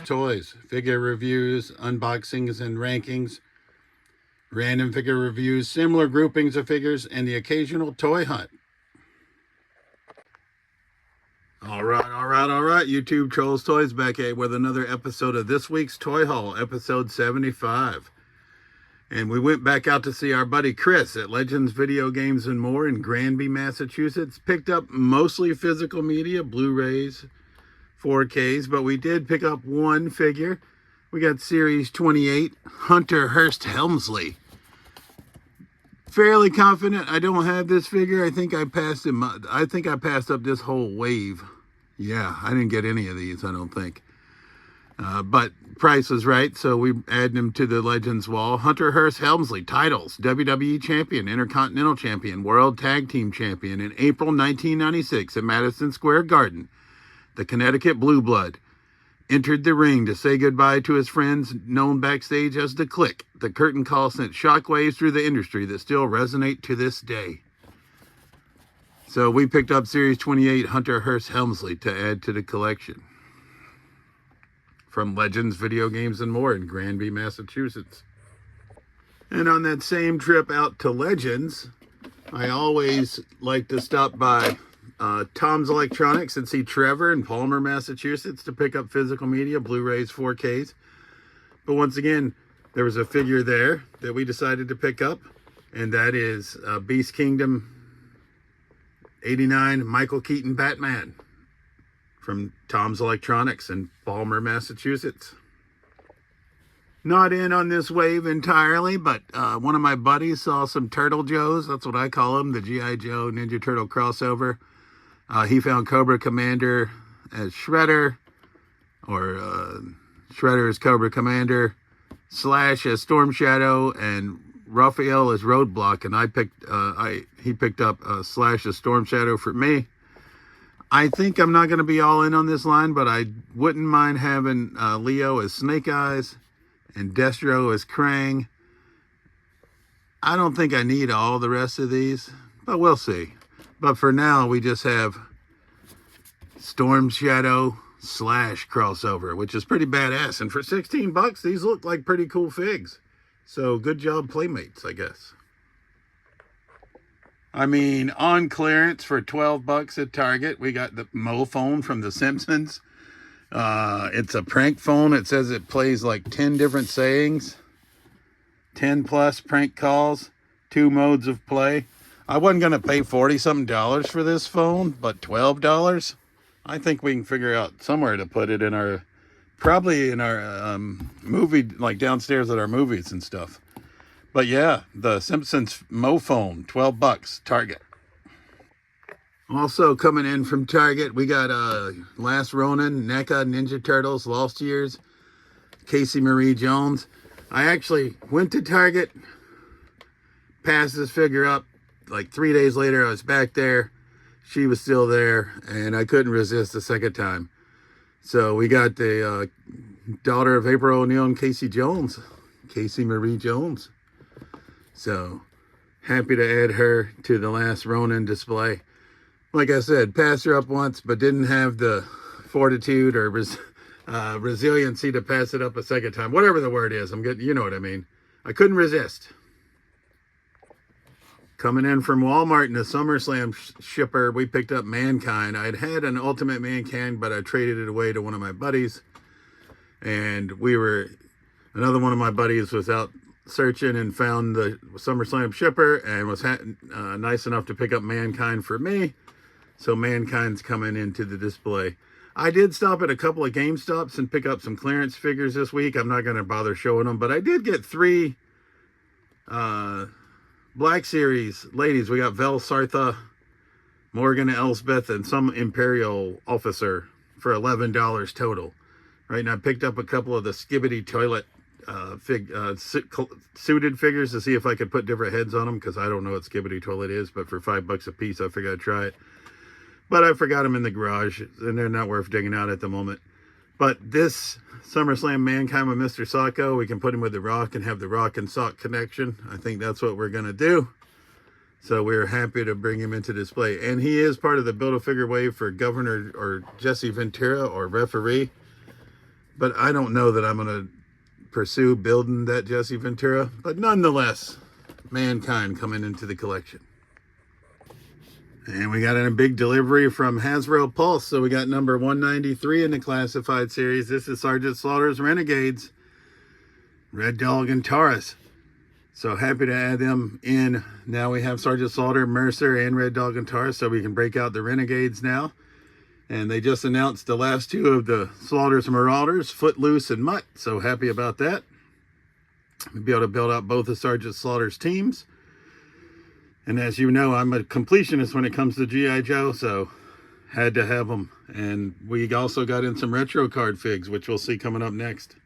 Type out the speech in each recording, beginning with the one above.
Toys, figure reviews, unboxings and rankings, random figure reviews, similar groupings of figures, and the occasional toy hunt. All right. YouTube Trolls Toys back with another episode of this week's Toy Haul, episode 75. And we went back out to see our buddy Chris at Legends Video Games and More in Granby, Massachusetts. Picked up mostly physical media, Blu-rays, 4Ks, but we did pick up one figure. We got Series 28, Hunter Hearst Helmsley. Fairly confident I don't have this figure. I think I passed up this whole wave. Yeah, I didn't get any of these, I don't think. But price was right, so we added him to the Legends wall. Hunter Hearst Helmsley, titles: WWE Champion, Intercontinental Champion, World Tag Team Champion in April 1996 at Madison Square Garden. The Connecticut Blue Blood entered the ring to say goodbye to his friends, known backstage as The Click. The curtain call sent shockwaves through the industry that still resonate to this day. So we picked up Series 28 Hunter Hearst Helmsley to add to the collection from Legends Video Games and More in Granby, Massachusetts. And on that same trip out to Legends, I always like to stop by Tom's Electronics and see Trevor in Palmer, Massachusetts to pick up physical media, Blu-rays, 4Ks. But once again, there was a figure there that we decided to pick up, and that is Beast Kingdom 89 Michael Keaton Batman from Tom's Electronics in Palmer, Massachusetts. Not in on this wave entirely, but one of my buddies saw some Turtle Joes. That's what I call them, the G.I. Joe Ninja Turtle crossover. He found Cobra Commander as Shredder, or Shredder as Cobra Commander, Slash as Storm Shadow, and Raphael as Roadblock. And he picked up Slash as Storm Shadow for me. I think I'm not going to be all in on this line, but I wouldn't mind having Leo as Snake Eyes and Destro as Krang. I don't think I need all the rest of these, but we'll see. But for now, we just have Storm Shadow Slash crossover, which is pretty badass. And for 16 bucks, these look like pretty cool figs. So good job, Playmates, I guess. I mean, on clearance for 12 bucks at Target, we got the Mo phone from The Simpsons. It's a prank phone. It says it plays like 10 different sayings, 10 plus prank calls, 2 modes of play. I wasn't going to pay $40-something for this phone, but $12, I think we can figure out somewhere to put it in our, probably in our movie, like downstairs at our movies and stuff. But yeah, the Simpsons Mo phone, 12 bucks, Target. Also coming in from Target, we got Last Ronin, NECA Ninja Turtles, Lost Years, Casey Marie Jones. I actually went to Target, passed this figure up. Like 3 days later, I was back there. She was still there, and I couldn't resist the second time. So we got the daughter of April O'Neil and Casey Jones, Casey Marie Jones. So happy to add her to the Last Ronin display. Like I said, passed her up once, but didn't have the fortitude or resiliency to pass it up a second time. Whatever the word is, I'm getting, you know what I mean. I couldn't resist. Coming in from Walmart in the SummerSlam shipper, we picked up Mankind. I'd had an Ultimate Mankind, but I traded it away to one of my buddies. And another one of my buddies was out searching and found the SummerSlam shipper and was nice enough to pick up Mankind for me. So Mankind's coming into the display. I did stop at a couple of GameStops and pick up some clearance figures this week. I'm not going to bother showing them, but I did get 3 Black Series ladies. We got Vel Sartha, Morgan Elsbeth, and some Imperial officer for $11 total. Right, and I picked up a couple of the Skibbity Toilet suited figures to see if I could put different heads on them, because I don't know what Skibbity Toilet is, but for $5 a piece, I figured I'd try it. But I forgot them in the garage, and they're not worth digging out at the moment. But this SummerSlam Mankind with Mr. Socko, we can put him with The Rock and have the Rock and Sock connection. I think that's what we're going to do. So we're happy to bring him into display. And he is part of the Build-A-Figure wave for Governor or Jesse Ventura or referee. but I don't know that I'm going to pursue building that Jesse Ventura. But nonetheless, Mankind coming into the collection. And we got a big delivery from Hasbro Pulse. So we got number 193 in the classified series. This is Sergeant Slaughter's Renegades, Red Dog and Taurus. So happy to add them in. Now we have Sergeant Slaughter, Mercer, and Red Dog and Taurus, so we can break out the Renegades now. And they just announced the last two of the Slaughter's Marauders, Footloose and Mutt. So happy about that. We'll be able to build out both of Sergeant Slaughter's teams. And as you know, I'm a completionist when it comes to G.I. Joe, so had to have them. And we also got in some retro card figs, which we'll see coming up next.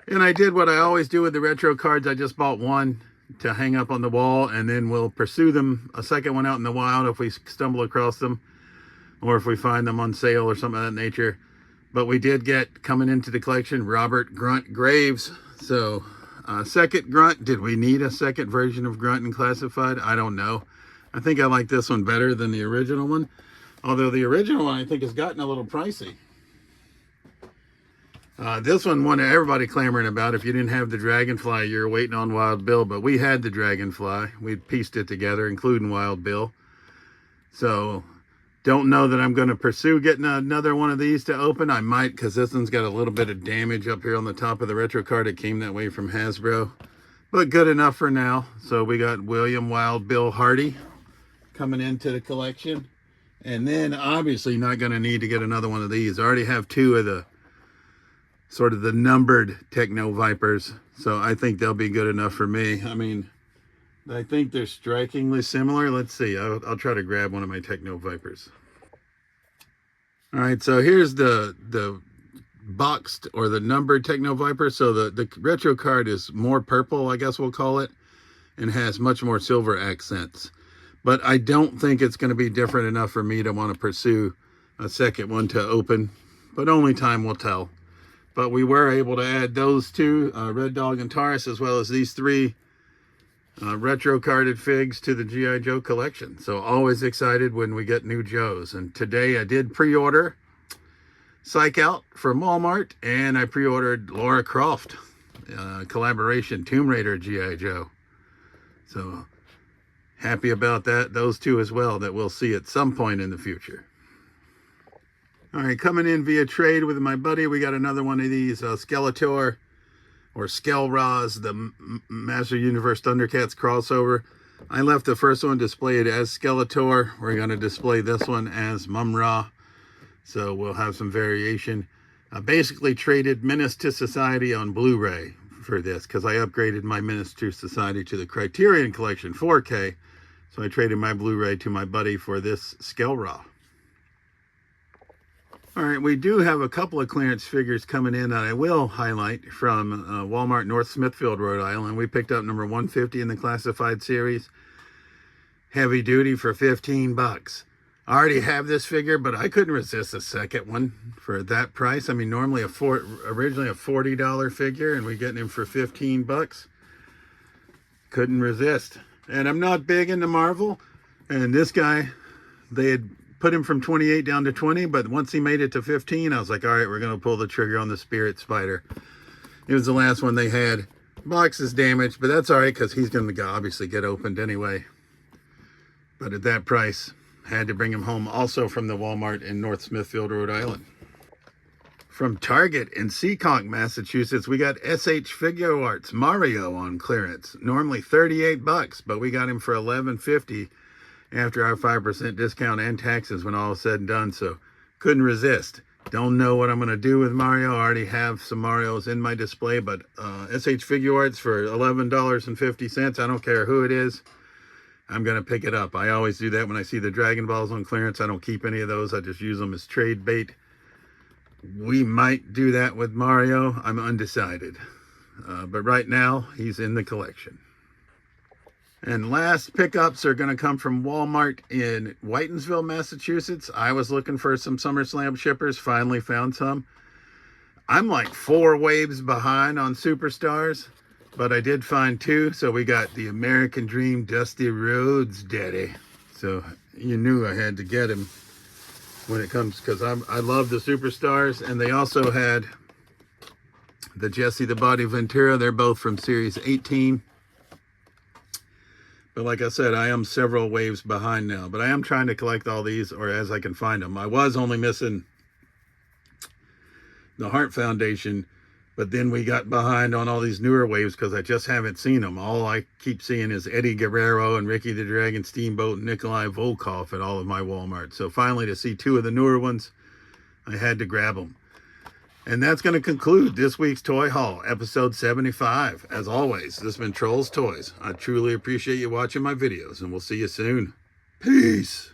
And I did what I always do with the retro cards. I just bought one to hang up on the wall, and then we'll pursue them, a second one out in the wild if we stumble across them, or if we find them on sale or something of that nature. But we did get, coming into the collection, Robert Grunt Graves. So, second Grunt. Did we need a second version of Grunt in classified? I don't know. I think I like this one better than the original one. Although the original one, I think, has gotten a little pricey. This one everybody clamoring about. If you didn't have the Dragonfly, you were waiting on Wild Bill. But we had the Dragonfly. We pieced it together, including Wild Bill. So, don't know that I'm going to pursue getting another one of these to open. I might, because this one's got a little bit of damage up here on the top of the retro card. It came that way from Hasbro. But good enough for now. So we got William Wild Bill Hardy coming into the collection. And then, obviously, not going to need to get another one of these. I already have two of the sort of the numbered Techno Vipers. So I think they'll be good enough for me. I mean, I think they're strikingly similar. Let's see. I'll try to grab one of my Techno Vipers. All right, so here's the boxed or the numbered Techno Viper. So the retro card is more purple, I guess we'll call it, and has much more silver accents. But I don't think it's going to be different enough for me to want to pursue a second one to open. But only time will tell. But we were able to add those two, Red Dog and Taurus, as well as these three retro carded figs to the G.I. Joe collection. So always excited when we get new Joes. And today I did pre-order Psych Out from Walmart, and I pre-ordered Laura Croft collaboration Tomb Raider G.I. Joe. So happy about that. Those two as well that we'll see at some point in the future. All right, coming in via trade with my buddy, we got another one of these Skeletor or Skelraz, the Master Universe Thundercats crossover. I left the first one displayed as Skeletor. We're going to display this one as Mum-Ra. So we'll have some variation. Basically traded Menace to Society on Blu-ray for this, because I upgraded my Menace to Society to the Criterion Collection 4K. So I traded my Blu-ray to my buddy for this Skelra. All right, we do have a couple of clearance figures coming in that I will highlight from Walmart North Smithfield, Rhode Island. We picked up number 150 in the classified series. Heavy duty for 15 bucks. I already have this figure, but I couldn't resist a second one for that price. I mean, normally originally a $40 figure, and we're getting him for 15 bucks. Couldn't resist. And I'm not big into Marvel, and this guy, they had put him from 28 down to 20, but once he made it to 15, I was like, all right, we're going to pull the trigger on the Spirit Spider. It was the last one they had. Box is damaged, but that's all right, because he's going to obviously get opened anyway. But at that price, had to bring him home. Also from the Walmart in North Smithfield, Rhode Island. From Target in Seekonk, Massachusetts, we got SH Figure Arts Mario on clearance. Normally 38 bucks, but we got him for $11.50. After our 5% discount and taxes when all is said and done, so couldn't resist. Don't know what I'm going to do with Mario. I already have some Marios in my display, but SH Figure Arts for $11.50. I don't care who it is. I'm going to pick it up. I always do that when I see the Dragon Balls on clearance. I don't keep any of those. I just use them as trade bait. We might do that with Mario. I'm undecided. But right now, he's in the collection. And last pickups are going to come from Walmart in Whitensville, Massachusetts. I was looking for some SummerSlam shippers, finally found some. I'm like 4 waves behind on Superstars, but I did find 2. So we got the American Dream Dusty Rhodes Daddy. So you knew I had to get him when it comes, because I love the Superstars. And they also had the Jesse the Body Ventura. They're both from Series 18. But like I said, I am several waves behind now. But I am trying to collect all these, or as I can find them. I was only missing the Heart Foundation, but then we got behind on all these newer waves because I just haven't seen them. All I keep seeing is Eddie Guerrero and Ricky the Dragon Steamboat and Nikolai Volkov at all of my Walmart. So finally, to see two of the newer ones, I had to grab them. And that's going to conclude this week's Toy Haul, episode 75. As always, this has been Trolls Toys. I truly appreciate you watching my videos, and we'll see you soon. Peace.